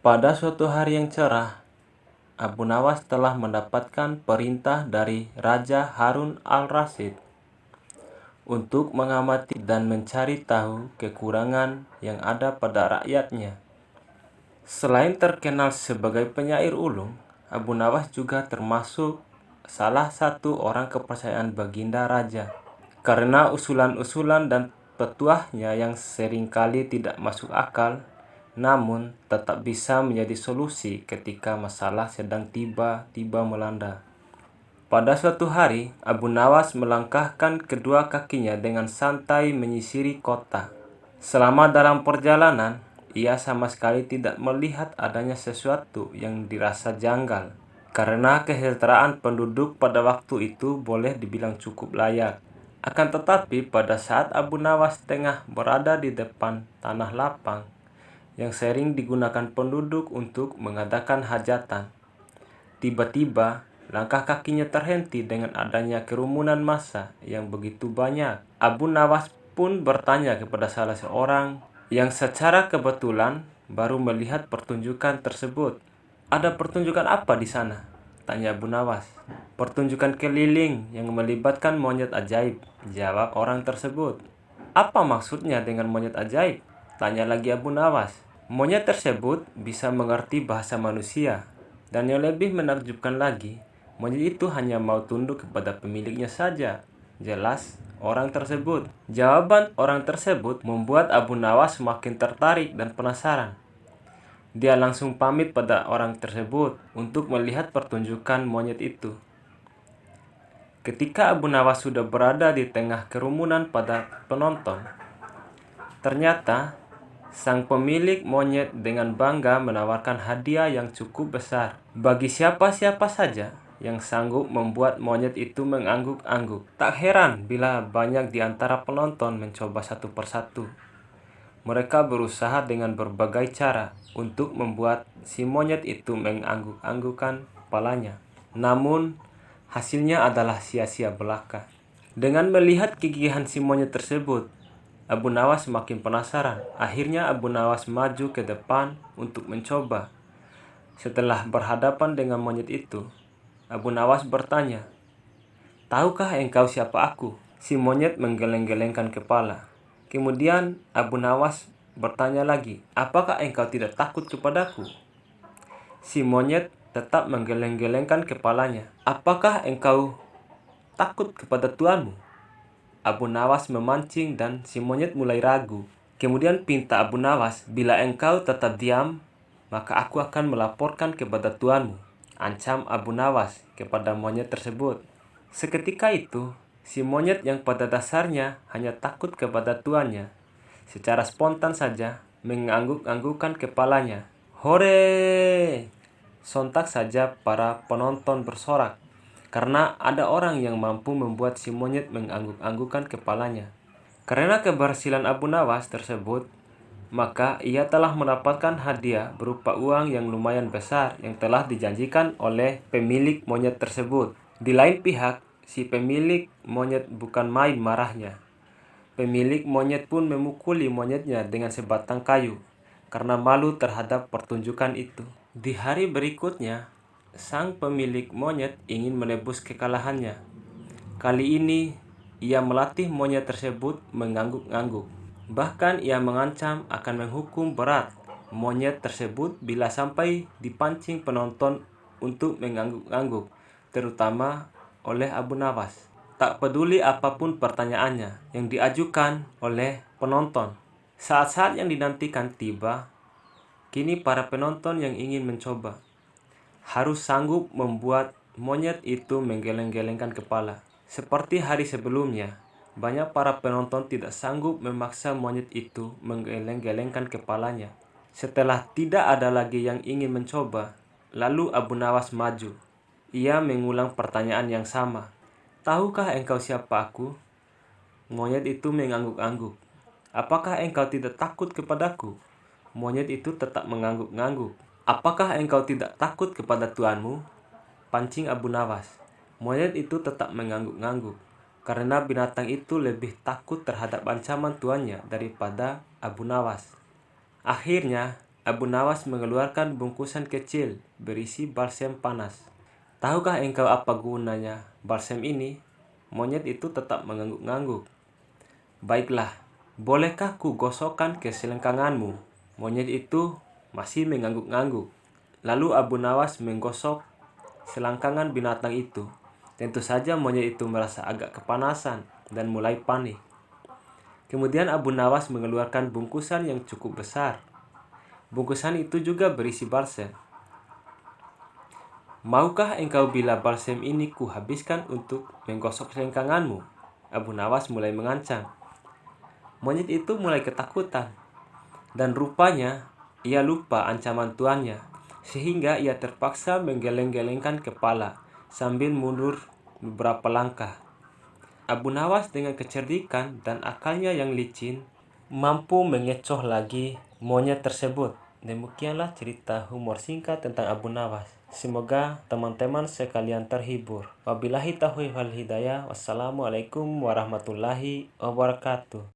Pada suatu hari yang cerah, Abu Nawas telah mendapatkan perintah dari Raja Harun al-Rasyid untuk mengamati dan mencari tahu kekurangan yang ada pada rakyatnya. Selain terkenal sebagai penyair ulung, Abu Nawas juga termasuk salah satu orang kepercayaan Baginda Raja. Karena usulan-usulan dan petuahnya yang seringkali tidak masuk akal, namun tetap bisa menjadi solusi ketika masalah sedang tiba-tiba melanda. Pada suatu hari, Abu Nawas melangkahkan kedua kakinya dengan santai menyisiri kota. Selama dalam perjalanan, ia sama sekali tidak melihat adanya sesuatu yang dirasa janggal, karena kesejahteraan penduduk pada waktu itu boleh dibilang cukup layak. Akan tetapi, pada saat Abu Nawas tengah berada di depan tanah lapang yang sering digunakan penduduk untuk mengadakan hajatan, tiba-tiba langkah kakinya terhenti dengan adanya kerumunan massa yang begitu banyak. Abu Nawas pun bertanya kepada salah seorang yang secara kebetulan baru melihat pertunjukan tersebut. "Ada pertunjukan apa di sana?" tanya Abu Nawas. "Pertunjukan keliling yang melibatkan monyet ajaib," jawab orang tersebut. "Apa maksudnya dengan monyet ajaib?" tanya lagi Abu Nawas. "Monyet tersebut bisa mengerti bahasa manusia, dan yang lebih menakjubkan lagi, monyet itu hanya mau tunduk kepada pemiliknya saja," jelas orang tersebut. Jawaban orang tersebut membuat Abu Nawas semakin tertarik dan penasaran. Dia langsung pamit pada orang tersebut untuk melihat pertunjukan monyet itu. Ketika Abu Nawas sudah berada di tengah kerumunan pada penonton, ternyata sang pemilik monyet dengan bangga menawarkan hadiah yang cukup besar bagi siapa-siapa saja yang sanggup membuat monyet itu mengangguk-angguk. Tak heran bila banyak di antara penonton mencoba satu persatu. Mereka berusaha dengan berbagai cara untuk membuat si monyet itu mengangguk-anggukkan kepalanya. Namun, hasilnya adalah sia-sia belaka. Dengan melihat kegigihan si monyet tersebut, Abu Nawas semakin penasaran. Akhirnya Abu Nawas maju ke depan untuk mencoba. Setelah berhadapan dengan monyet itu, Abu Nawas bertanya, "Tahukah engkau siapa aku?" Si monyet menggeleng-gelengkan kepala. Kemudian Abu Nawas bertanya lagi, "Apakah engkau tidak takut kepadaku?" Si monyet tetap menggeleng-gelengkan kepalanya. "Apakah engkau takut kepada tuanmu?" Abu Nawas memancing dan si monyet mulai ragu. Kemudian pinta Abu Nawas, "Bila engkau tetap diam, maka aku akan melaporkan kepada tuanmu," ancam Abu Nawas kepada monyet tersebut. Seketika itu, si monyet yang pada dasarnya hanya takut kepada tuannya, secara spontan saja mengangguk-anggukkan kepalanya. "Hore!" Sontak saja para penonton bersorak, karena ada orang yang mampu membuat si monyet mengangguk-anggukkan kepalanya. Karena keberhasilan Abu Nawas tersebut, maka ia telah mendapatkan hadiah berupa uang yang lumayan besar yang telah dijanjikan oleh pemilik monyet tersebut. Di lain pihak, si pemilik monyet bukan main marahnya. Pemilik monyet pun memukuli monyetnya dengan sebatang kayu karena malu terhadap pertunjukan itu. Di hari berikutnya, sang pemilik monyet ingin menebus kekalahannya. Kali ini, ia melatih monyet tersebut mengangguk-angguk. Bahkan ia mengancam akan menghukum berat monyet tersebut bila sampai dipancing penonton untuk mengangguk-angguk, terutama oleh Abu Nawas. Tak peduli apapun pertanyaannya yang diajukan oleh penonton. Saat-saat yang dinantikan tiba. Kini para penonton yang ingin mencoba harus sanggup membuat monyet itu menggeleng-gelengkan kepala. Seperti hari sebelumnya, banyak para penonton tidak sanggup memaksa monyet itu menggeleng-gelengkan kepalanya. Setelah tidak ada lagi yang ingin mencoba, lalu Abu Nawas maju. Ia mengulang pertanyaan yang sama. "Tahukah engkau siapa aku?" Monyet itu mengangguk-angguk. "Apakah engkau tidak takut kepadaku?" Monyet itu tetap mengangguk-angguk. "Apakah engkau tidak takut kepada tuanmu?" pancing Abu Nawas. Monyet itu tetap mengangguk-angguk, karena binatang itu lebih takut terhadap ancaman tuannya daripada Abu Nawas. Akhirnya, Abu Nawas mengeluarkan bungkusan kecil berisi balsem panas. Tahukah engkau apa gunanya balsem ini? Monyet itu tetap mengangguk-ngangguk. Baiklah, bolehkah ku gosokkan ke selangkanganmu? Monyet itu masih mengangguk-ngangguk. Lalu Abu Nawas menggosok selangkangan binatang itu. Tentu saja monyet itu merasa agak kepanasan dan mulai panik. Kemudian Abu Nawas mengeluarkan bungkusan yang cukup besar. Bungkusan itu juga berisi balsem. Maukah engkau bila balsem ini kuhabiskan untuk menggosok selangkanganmu? Abu Nawas mulai mengancam. Monyet itu mulai ketakutan. Dan rupanya ia lupa ancaman tuannya, sehingga ia terpaksa menggeleng-gelengkan kepala sambil mundur beberapa langkah. Abu Nawas dengan kecerdikan dan akalnya yang licin mampu mengecoh lagi monyet tersebut. Demikianlah cerita humor singkat tentang Abu Nawas. Semoga teman-teman sekalian terhibur. Wabillahi taufiq wal hidayah. Wassalamualaikum warahmatullahi wabarakatuh.